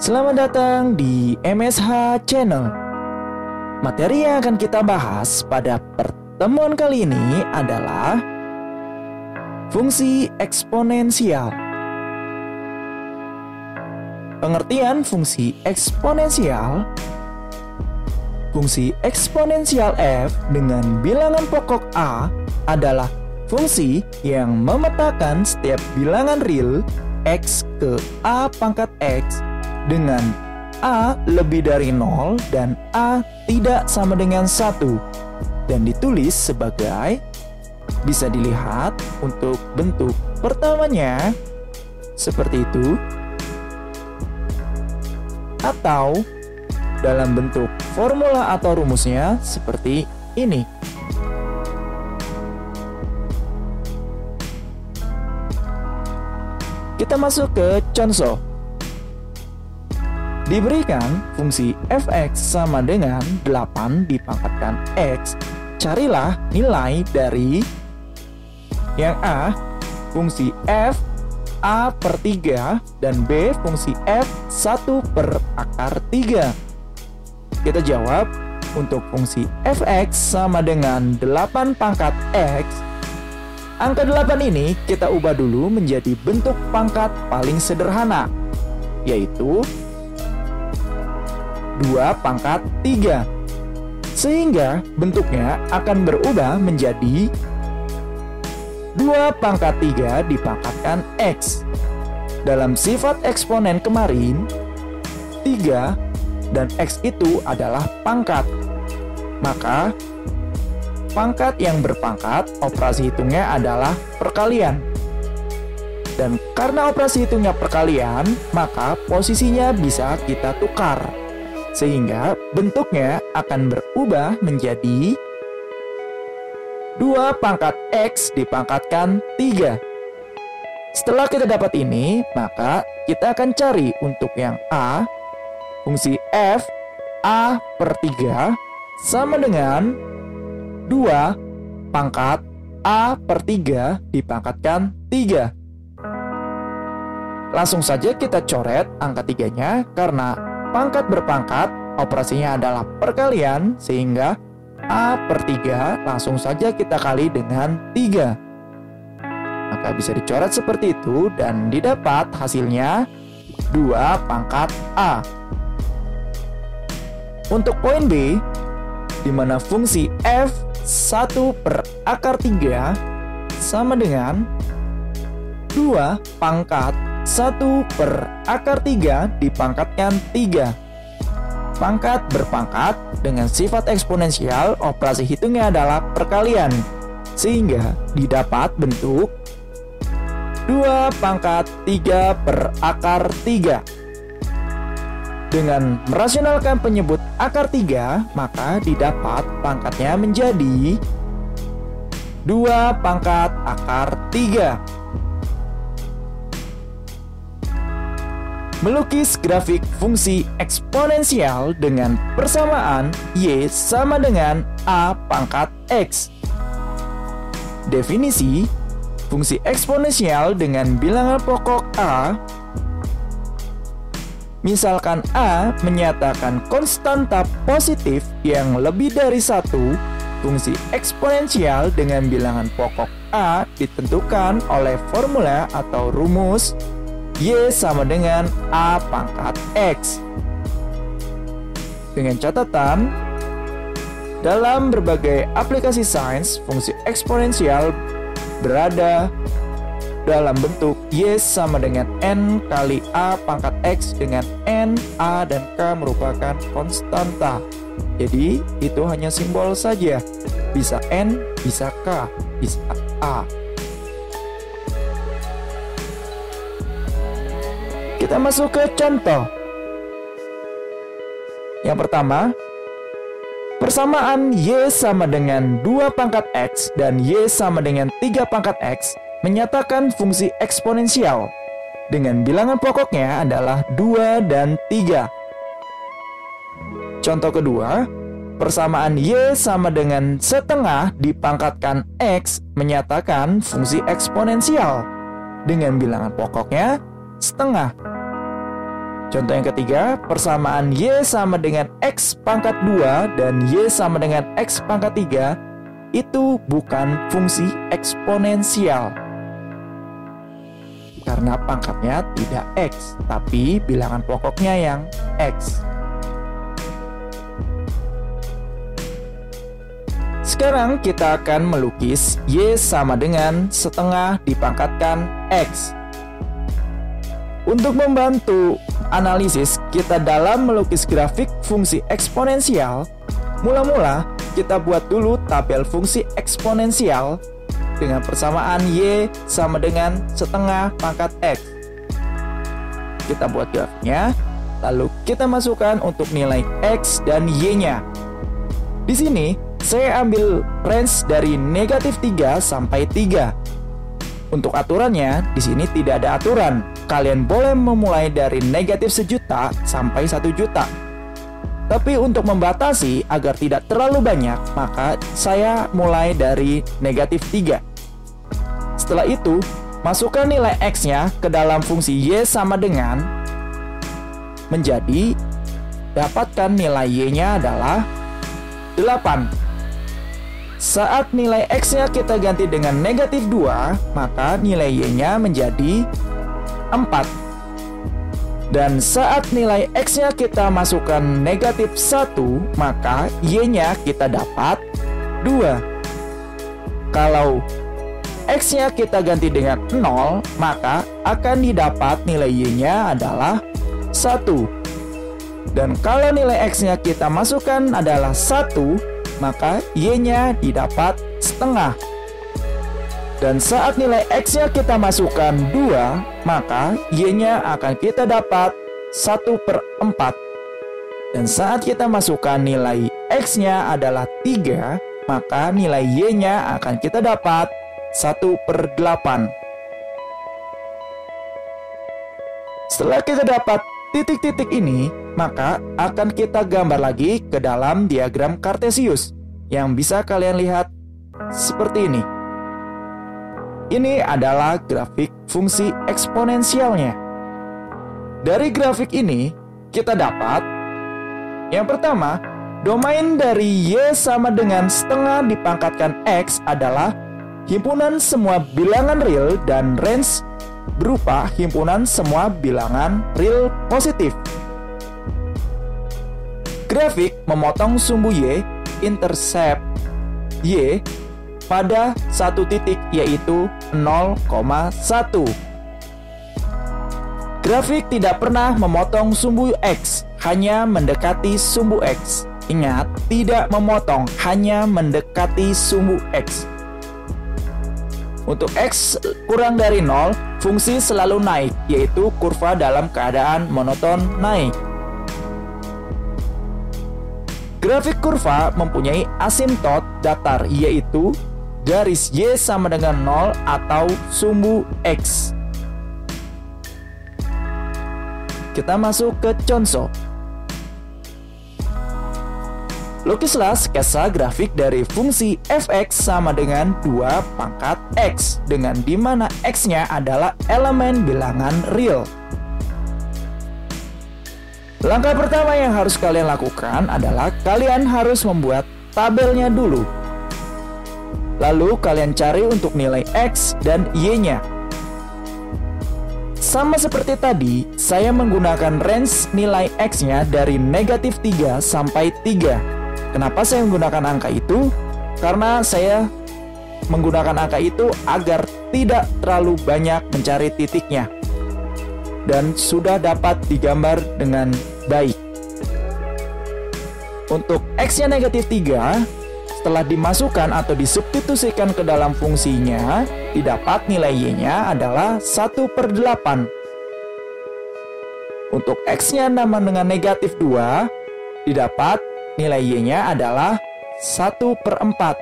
Selamat datang di MSH Channel. Materi yang akan kita bahas pada pertemuan kali ini adalah fungsi eksponensial. Pengertian fungsi eksponensial: fungsi eksponensial f dengan bilangan pokok a adalah fungsi yang memetakan setiap bilangan real x ke a pangkat x dengan a lebih dari 0 dan a tidak sama dengan 1, dan ditulis sebagai, bisa dilihat untuk bentuk pertamanya seperti itu, atau dalam bentuk formula atau rumusnya seperti ini. Kita masuk ke contoh. Diberikan fungsi fx sama dengan 8 dipangkatkan x. Carilah nilai dari yang a, fungsi f a per 3, dan b, fungsi f 1 per akar 3. Kita jawab untuk fungsi fx sama dengan 8 pangkat x. Angka 8 ini kita ubah dulu menjadi bentuk pangkat paling sederhana, yaitu 2 pangkat 3. Sehingga bentuknya akan berubah menjadi 2 pangkat 3 dipangkatkan x. Dalam sifat eksponen kemarin, 3 dan x itu adalah pangkat. Maka pangkat yang berpangkat, operasi hitungnya adalah perkalian. Dan karena operasi hitungnya perkalian, maka posisinya bisa kita tukar, sehingga bentuknya akan berubah menjadi 2 pangkat x dipangkatkan 3. Setelah kita dapat ini, maka kita akan cari untuk yang a, fungsi f a per 3 sama dengan 2 pangkat a per 3 dipangkatkan 3. Langsung saja kita coret angka 3-nya karena pangkat berpangkat, operasinya adalah perkalian, sehingga a per 3 langsung saja kita kali dengan 3. Maka bisa dicoret seperti itu dan didapat hasilnya 2 pangkat a. Untuk poin B, di mana fungsi f 1 per akar 3 sama dengan 2 pangkat 1 per akar 3 dipangkatkan 3. Pangkat berpangkat dengan sifat eksponensial, operasi hitungnya adalah perkalian, sehingga didapat bentuk 2 pangkat 3 per akar 3. Dengan merasionalkan penyebut akar 3, maka didapat pangkatnya menjadi 2 pangkat akar 3. Melukis grafik fungsi eksponensial dengan persamaan y sama dengan a pangkat x. Definisi fungsi eksponensial dengan bilangan pokok a. Misalkan a menyatakan konstanta positif yang lebih dari 1, fungsi eksponensial dengan bilangan pokok a ditentukan oleh formula atau rumus y sama dengan a pangkat x. Dengan catatan, dalam berbagai aplikasi sains, fungsi eksponensial berada dalam bentuk y sama dengan n kali a pangkat x, dengan n, a, dan k merupakan konstanta. Jadi itu hanya simbol saja, bisa n, bisa k, bisa a. Kita masuk ke contoh. Yang pertama, persamaan y sama dengan 2 pangkat x dan y sama dengan 3 pangkat x menyatakan fungsi eksponensial dengan bilangan pokoknya adalah 2 dan 3. Contoh kedua, persamaan y sama dengan setengah dipangkatkan x menyatakan fungsi eksponensial dengan bilangan pokoknya setengah. Contoh yang ketiga, persamaan Y sama dengan X pangkat 2 dan Y sama dengan X pangkat 3 itu bukan fungsi eksponensial. Karena pangkatnya tidak X, tapi bilangan pokoknya yang X. Sekarang kita akan melukis Y sama dengan setengah dipangkatkan X. Untuk membantu analisis kita dalam melukis grafik fungsi eksponensial, mula-mula kita buat dulu tabel fungsi eksponensial dengan persamaan Y sama dengan setengah pangkat X. Kita buat grafiknya, lalu kita masukkan untuk nilai X dan Y-nya. Di sini, saya ambil range dari negatif 3 sampai 3. Untuk aturannya, di sini tidak ada aturan. Kalian boleh memulai dari negatif 1 juta sampai 1 juta. Tapi untuk membatasi agar tidak terlalu banyak, maka saya mulai dari negatif 3. Setelah itu, masukkan nilai X-nya ke dalam fungsi Y sama dengan menjadi, dapatkan nilai Y-nya adalah 8. Saat nilai X-nya kita ganti dengan negatif 2, maka nilai Y-nya menjadi 4. Dan saat nilai X-nya kita masukkan negatif 1, maka Y-nya kita dapat 2. Kalau X-nya kita ganti dengan 0, maka akan didapat nilai Y-nya adalah 1. Dan kalau nilai X-nya kita masukkan adalah 1, maka Y-nya didapat setengah. Dan saat nilai X-nya kita masukkan 2, maka Y-nya akan kita dapat 1/4. Dan saat kita masukkan nilai X-nya adalah 3, maka nilai Y-nya akan kita dapat 1/8. Setelah kita dapat titik-titik ini, maka akan kita gambar lagi ke dalam diagram Kartesius yang bisa kalian lihat seperti ini. Ini adalah grafik fungsi eksponensialnya. Dari grafik ini, kita dapat yang pertama, domain dari Y sama dengan setengah dipangkatkan X adalah himpunan semua bilangan real dan range berupa himpunan semua bilangan real positif. Grafik memotong sumbu Y, intercept Y pada satu titik yaitu 0,1. Grafik tidak pernah memotong sumbu X, hanya mendekati sumbu X. Ingat, tidak memotong, hanya mendekati sumbu X. Untuk X kurang dari 0, fungsi selalu naik, yaitu kurva dalam keadaan monoton naik. Grafik kurva mempunyai asimtot datar, yaitu garis Y sama dengan 0 atau sumbu X. Kita masuk ke contoh. Lukislah sketsa grafik dari fungsi fx sama dengan 2 pangkat x, dengan dimana x-nya adalah elemen bilangan real. Langkah pertama yang harus kalian lakukan adalah kalian harus membuat tabelnya dulu. Lalu kalian cari untuk nilai x dan y-nya. Sama seperti tadi, saya menggunakan range nilai x-nya dari negatif 3 sampai 3. Kenapa saya menggunakan angka itu? Karena saya menggunakan angka itu agar tidak terlalu banyak mencari titiknya dan sudah dapat digambar dengan baik. Untuk x-nya negatif 3, setelah dimasukkan atau disubstitusikan ke dalam fungsinya, didapat nilai y-nya adalah 1/8. Untuk x-nya sama dengan negatif 2, didapat nilai y-nya adalah 1/4.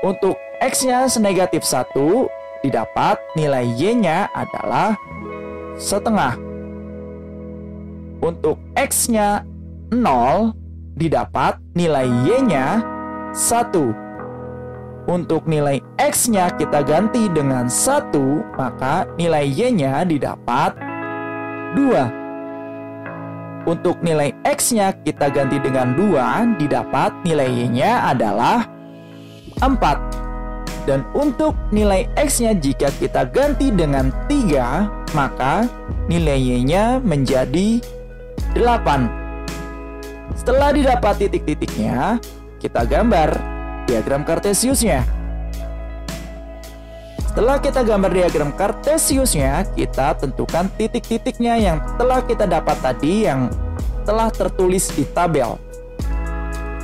Untuk x-nya senegatif 1, didapat nilai y-nya adalah setengah. Untuk x-nya 0, didapat nilai y-nya 1. Untuk nilai x-nya kita ganti dengan 1, maka nilai y-nya didapat 2. Untuk nilai X-nya kita ganti dengan 2, didapat nilai Y-nya adalah 4. Dan untuk nilai X-nya jika kita ganti dengan 3, maka nilai Y-nya menjadi 8. Setelah didapat titik-titiknya, kita gambar diagram Kartesiusnya. Setelah kita gambar diagram Kartesiusnya, kita tentukan titik-titiknya yang telah kita dapat tadi yang telah tertulis di tabel.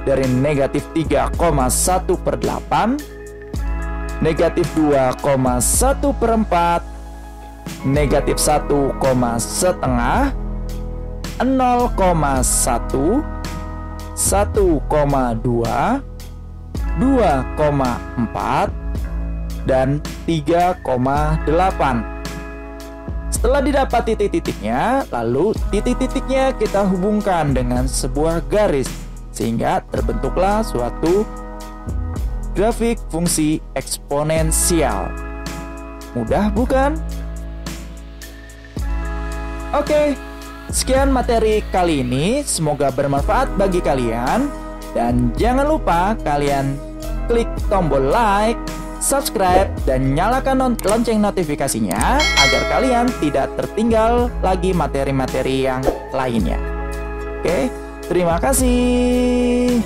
Dari negatif 3,1/8, negatif 2,1/4, negatif 1,5, 0,1, 1,2, 2,4, dan 3,8. Setelah didapat titik-titiknya, lalu titik-titiknya kita hubungkan dengan sebuah garis sehingga terbentuklah suatu grafik fungsi eksponensial. Mudah bukan? Oke, sekian materi kali ini, semoga bermanfaat bagi kalian. Dan jangan lupa kalian klik tombol like, subscribe, dan nyalakan lonceng notifikasinya agar kalian tidak tertinggal lagi materi-materi yang lainnya. Oke, terima kasih.